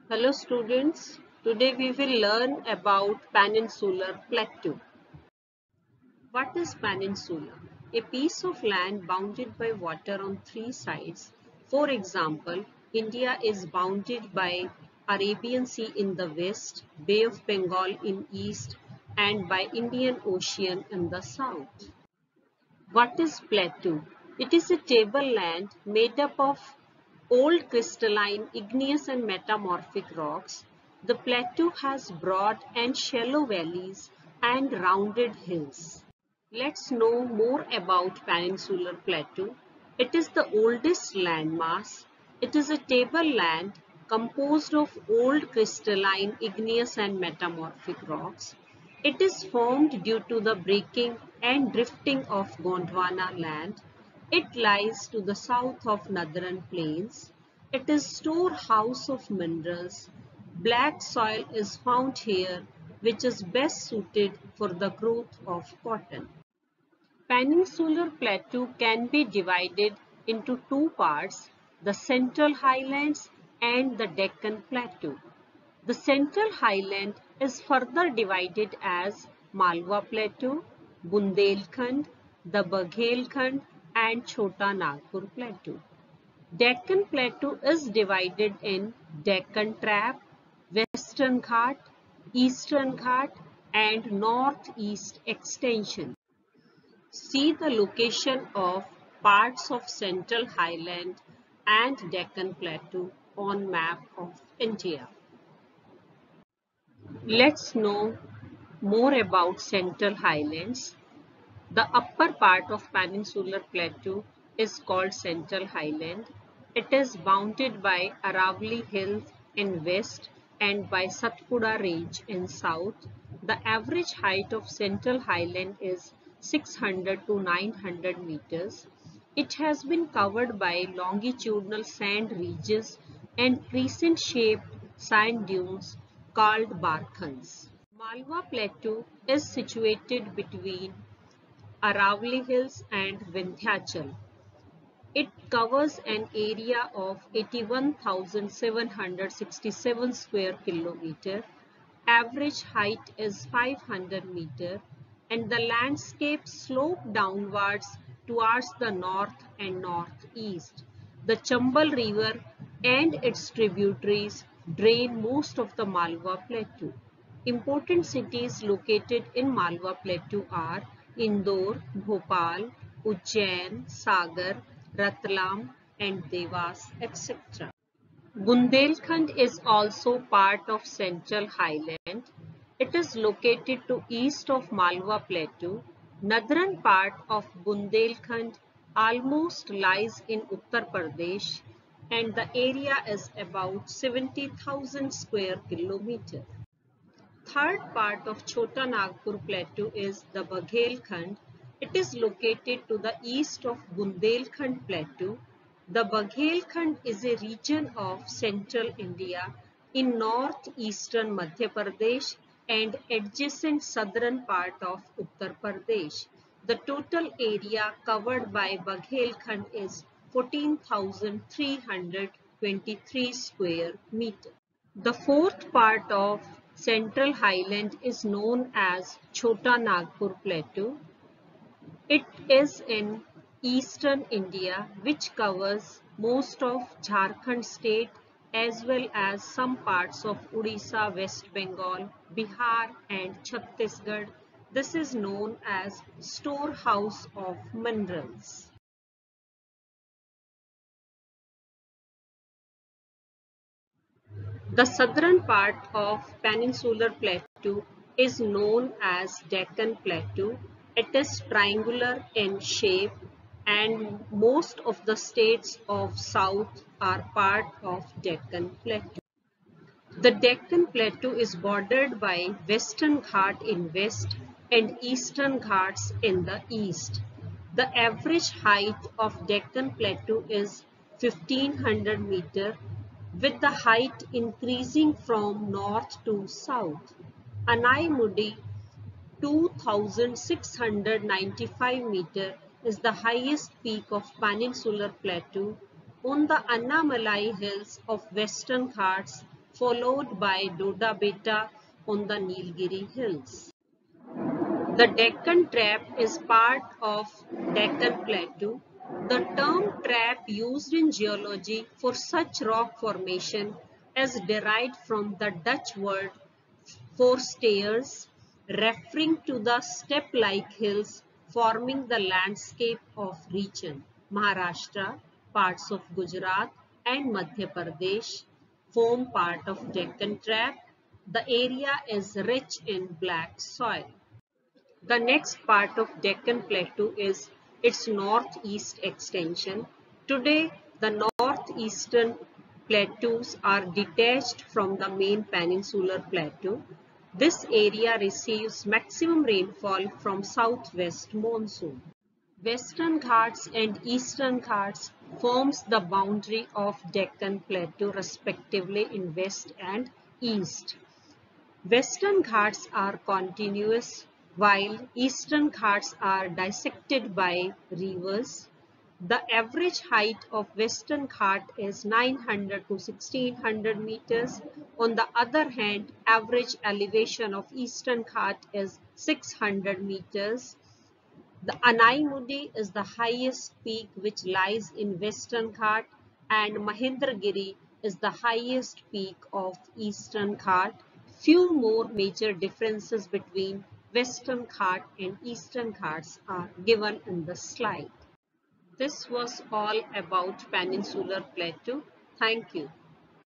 Hello students, today we will learn about Peninsular Plateau. What is peninsula? A piece of land bounded by water on three sides. For example, India is bounded by Arabian Sea in the west, Bay of Bengal in east, and by Indian Ocean in the south. What is plateau? It is a tableland made up of old crystalline, igneous and metamorphic rocks. The plateau has broad and shallow valleys and rounded hills. Let's know more about Peninsular Plateau. It is the oldest landmass. It is a tableland composed of old crystalline, igneous and metamorphic rocks. It is formed due to the breaking and drifting of Gondwana land. It lies to the south of Northern Plains. It is storehouse of minerals. Black soil is found here, which is best suited for the growth of cotton. Peninsular Plateau can be divided into two parts, the Central Highlands and the Deccan Plateau. The Central Highland is further divided as Malwa Plateau, Bundelkhand, the Baghelkhand and Chota Nagpur Plateau. Deccan Plateau is divided in Deccan Trap, Western Ghat, Eastern Ghat and Northeast Extension. See the location of parts of Central Highland and Deccan Plateau on map of India. Let's know more about Central Highlands. The upper part of Peninsular Plateau is called Central Highland. It is bounded by Aravalli Hills in west and by Satpura Range in south. The average height of Central Highland is 600 to 900 meters. It has been covered by longitudinal sand ridges and crescent-shaped sand dunes called barkhans. Malwa Plateau is situated between Aravalli Hills and Vindhyachal. It covers an area of 81,767 square kilometer. Average height is 500 meter and the landscape slopes downwards towards the north and northeast. The Chambal River and its tributaries drain most of the Malwa Plateau. Important cities located in Malwa Plateau are Indore, Bhopal, Ujjain, Sagar, Ratlam and Devas, etc. Bundelkhand is also part of Central Highland. It is located to east of Malwa Plateau. Northern part of Bundelkhand almost lies in Uttar Pradesh and the area is about 70,000 square kilometer. Third part of Chota Nagpur Plateau is the Baghelkhand. It is located to the east of Bundelkhand Plateau. The Baghelkhand is a region of central India in northeastern Madhya Pradesh and adjacent southern part of Uttar Pradesh. The total area covered by Baghelkhand is 14,323 square meters. The fourth part of Central Highland is known as Chota Nagpur Plateau. It is in eastern India which covers most of Jharkhand state as well as some parts of Odisha, West Bengal, Bihar and Chhattisgarh. This is known as storehouse of minerals. The southern part of Peninsular Plateau is known as Deccan Plateau. It is triangular in shape and most of the states of south are part of Deccan Plateau. The Deccan Plateau is bordered by Western Ghat in west and Eastern Ghats in the east. The average height of Deccan Plateau is 1500 meter with the height increasing from north to south. Anaimudi 2695 meter is the highest peak of Peninsular Plateau. On the Annamalai Hills of Western Ghats, followed by Doda Beta on the Nilgiri Hills. The Deccan Trap is part of Deccan Plateau. The term trap used in geology for such rock formation is derived from the Dutch word for stairs, referring to the step-like hills forming the landscape of region. Maharashtra, parts of Gujarat and Madhya Pradesh form part of Deccan Trap. The area is rich in black soil. The next part of Deccan Plateau is its northeast extension. Today, the northeastern plateaus are detached from the main peninsular plateau. This area receives maximum rainfall from southwest monsoon. Western Ghats and Eastern Ghats forms the boundary of Deccan Plateau respectively in west and east. Western Ghats are continuous while Eastern Ghats are dissected by rivers. The average height of Western Ghat is 900 to 1600 meters. On the other hand, average elevation of Eastern Ghat is 600 meters. The Anaimudi is the highest peak which lies in Western Ghat, and Mahendragiri is the highest peak of Eastern Ghat. Few more major differences between Western Ghat and Eastern Ghats are given in the slide. This was all about Peninsular Plateau. Thank you.